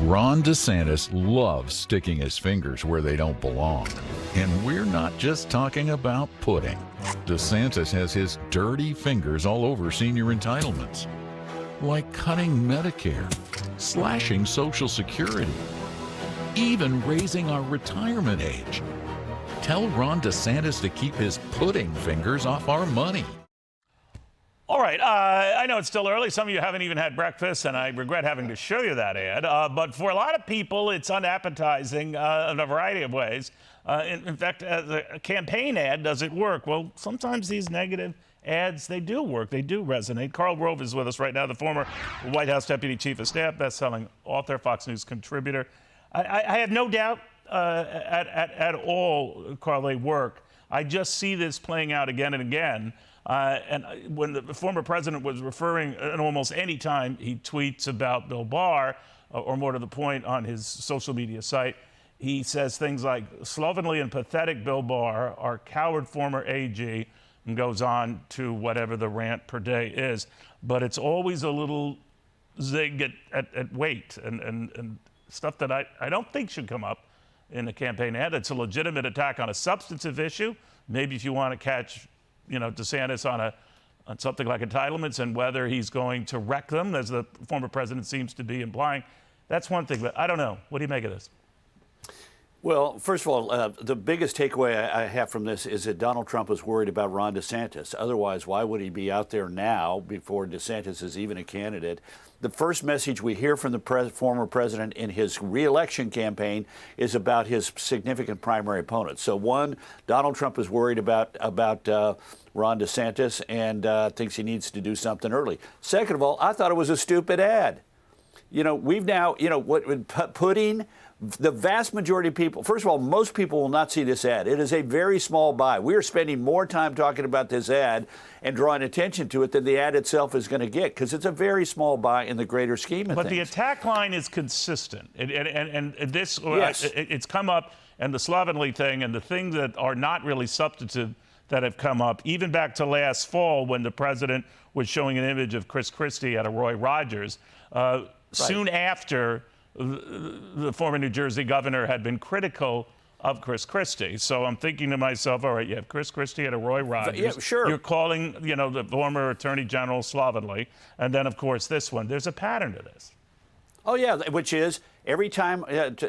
Ron DeSantis loves sticking his fingers where they don't belong. And we're not just talking about pudding. DeSantis has his dirty fingers all over senior entitlements, like cutting Medicare, slashing Social Security, even raising our retirement age. Tell Ron DeSantis to keep his pudding fingers off our money. All right, I know it's still early. Some of you haven't even had breakfast, and I regret having to show you that ad. But for a lot of people, it's unappetizing in a variety of ways. In fact, as a campaign ad, does it work? Well, sometimes these negative ads, they do work. They do resonate. Karl Rove is with us right now, the former White House Deputy Chief of Staff, best-selling author, Fox News contributor. I have no doubt at all, Karl, they work. I just see this playing out again and again. And when the former president was referring, at almost any time he tweets about Bill Barr, or more to the point on his social media site, he says things like, slovenly and pathetic Bill Barr, our coward former AG, and goes on to whatever the rant per day is. But it's always a little zig at weight and stuff that I don't think should come up in a campaign ad. It's a legitimate attack on a substantive issue. Maybe if you want to catch DeSantis on something like entitlements and whether he's going to wreck them, as the former president seems to be implying, that's one thing. But I don't know. What do you make of this? Well, first of all, the biggest takeaway I have from this is that Donald Trump was worried about Ron DeSantis. Otherwise, why would he be out there now before DeSantis is even a candidate? The first message we hear from the former president in his re-election campaign is about his significant primary opponent. So, one, Donald Trump is worried about Ron DeSantis and thinks he needs to do something early. Second of all, I thought it was a stupid ad. We've now, putting the vast majority of people, first of all, most people will not see this ad. It is a very small buy. We are spending more time talking about this ad and drawing attention to it than the ad itself is going to get, because it's a very small buy in the greater scheme of things. But the attack line is consistent. And this, yes. It's come up, and the slovenly thing and the things that are not really substantive that have come up, even back to last fall when the president was showing an image of Chris Christie at a Roy Rogers, soon after the former New Jersey governor had been critical of Chris Christie. So I'm thinking to myself, all right, you have Chris Christie at a Roy Rogers. Yeah, sure. You're calling, the former attorney general slovenly. And then, of course, this one. There's a pattern to this. Oh, yeah, which is every time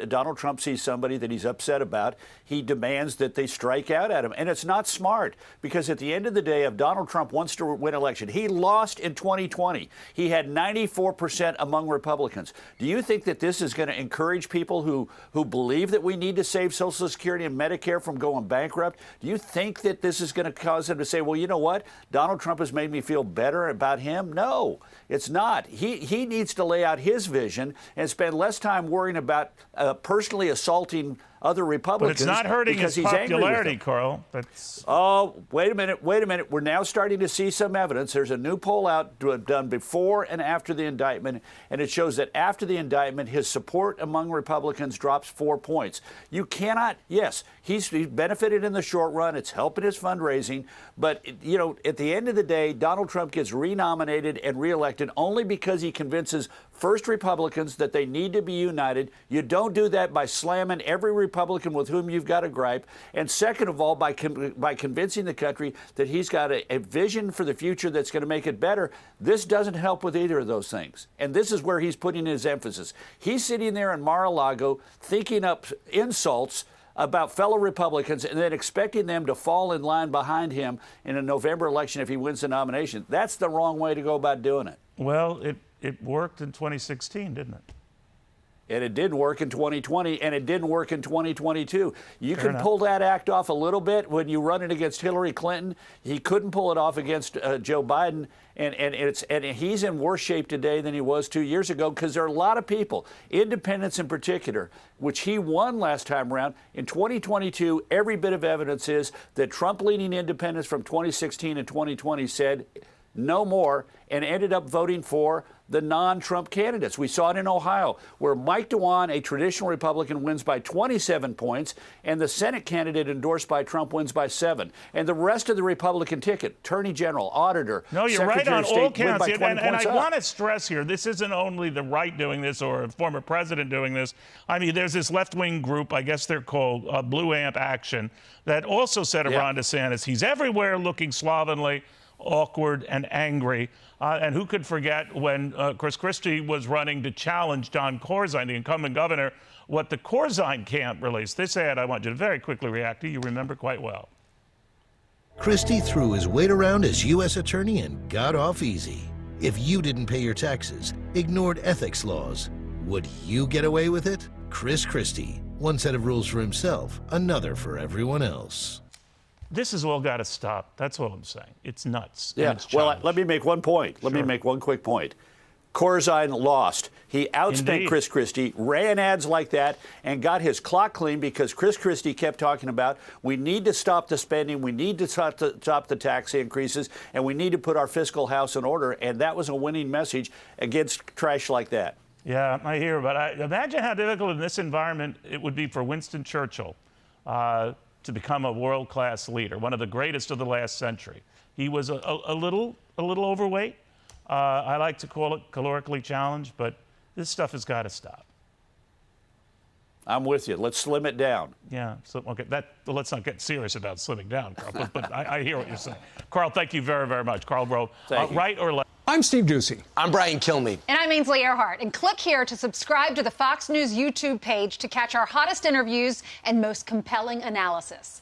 Donald Trump sees somebody that he's upset about, he demands that they strike out at him. And it's not smart, because at the end of the day, if Donald Trump wants to win election, he lost in 2020. He had 94% among Republicans. Do you think that this is going to encourage people who believe that we need to save Social Security and Medicare from going bankrupt? Do you think that this is going to cause them to say, well, you know what? Donald Trump has made me feel better about him? No, it's not. He needs to lay out his vision and spend less time worrying about personally assaulting other Republicans. But it's not hurting his popularity, Karl. Oh, wait a minute. We're now starting to see some evidence. There's a new poll out done before and after the indictment, and it shows that after the indictment, his support among Republicans drops 4 points. You cannot, yes, he's benefited in the short run. It's helping his fundraising. But, at the end of the day, Donald Trump gets renominated and reelected only because he convinces first Republicans that they need to be united. You don't do that by slamming every Republican with whom you've got a gripe. And second of all, by convincing the country that he's got a vision for the future that's going to make it better. This doesn't help with either of those things. And this is where he's putting his emphasis. He's sitting there in Mar-a-Lago thinking up insults about fellow Republicans and then expecting them to fall in line behind him in a November election if he wins the nomination. That's the wrong way to go about doing it. Well, it worked in 2016, didn't it? And it didn't work in 2020, and it didn't work in 2022. You Fair can enough. pull that act off a little bit when you run it against Hillary Clinton. He couldn't pull it off against Joe Biden, and he's in worse shape today than he was 2 years ago, because there are a lot of people, independents in particular, which he won last time around. In 2022, every bit of evidence is that Trump-leaning independents from 2016 and 2020 said no more, and ended up voting for the non-Trump candidates. We saw it in Ohio, where Mike DeWine, a traditional Republican, wins by 27 points, and the Senate candidate endorsed by Trump wins by 7. And the rest of the Republican ticket, Attorney General, Auditor, no, you're Secretary right on of State, all counts. win by 20 And points I up. want to stress here, this isn't only the right doing this or a former president doing this. I mean, there's this left-wing group, I guess they're called Blue Amp Action, that also said of Ron DeSantis, he's everywhere looking slovenly, awkward, and angry. And who could forget when Chris Christie was running to challenge John Corzine, the incumbent governor, what the Corzine camp released. This ad I want you to very quickly react to. You remember quite well. Christie threw his weight around as U.S. attorney and got off easy. If you didn't pay your taxes, ignored ethics laws, would you get away with it? Chris Christie. One set of rules for himself, another for everyone else. This has all got to stop. That's all I'm saying. It's nuts. Yeah. It's Well, let me make one point. Let me make one quick point. Corzine lost. He outspent Chris Christie, ran ads like that, and got his clock clean because Chris Christie kept talking about we need to stop the spending, we need to stop the tax increases, and we need to put our fiscal house in order. And that was a winning message against trash like that. Yeah, I hear, but imagine how difficult in this environment it would be for Winston Churchill to become a world-class leader, one of the greatest of the last century. He was a little overweight. I like to call it calorically challenged, but this stuff has got to stop. I'm with you. Let's slim it down. Yeah. So, okay. Let's not get serious about slimming down, Carl. But I hear what you're saying. Carl, thank you very, very much. Karl Rove. Right or left? I'm Steve Doocy. I'm Brian Kilmeade. And I'm Ainsley Earhart. And click here to subscribe to the Fox News YouTube page to catch our hottest interviews and most compelling analysis.